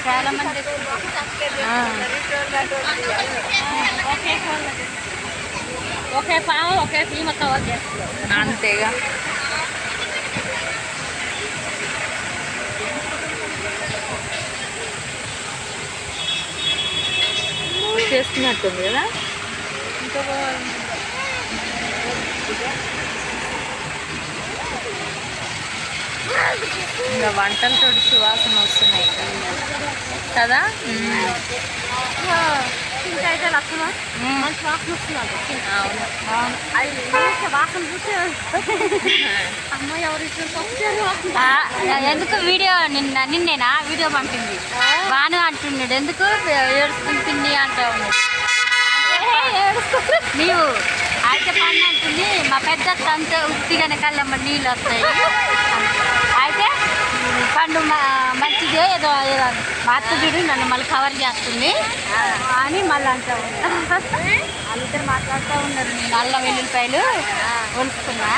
చాలా మంది ఒకే పాము ఒకే టీమ్ కవర్ చేస్తారు అంతేగా. చేస్తున్నట్టుంది కదా. ఇంకా వంటలతో సువాసన వస్తున్నాయి కదా. అయితే లక్షణం మంచి వాసన వస్తున్నాడు. అవును. వాసన చూసే అమ్మ ఎవరు ఎందుకు వీడియో నిన్నేనా వీడియో పంపింది బాను అంటున్నాడు. ఎందుకు ఏడుస్తుంది పిన్ని అంటా ఉన్నాడు. నీవు అయితే పని అంటుంది. మా పెద్ద అంతే ఉత్తిగానే కళ్ళమ్మ నీళ్ళు వస్తాయి. అయితే పండు మంచిదే ఏదో ఏదో మా అత్త చూడు నన్ను మళ్ళీ కవర్ చేస్తుంది అని మళ్ళీ అంటా ఉన్నారు. వాళ్ళిద్దరు మాట్లాడుతూ ఉన్నారు. నేను అల్లం వెల్లుల్లిపాయలు ఒలుచుకున్నా.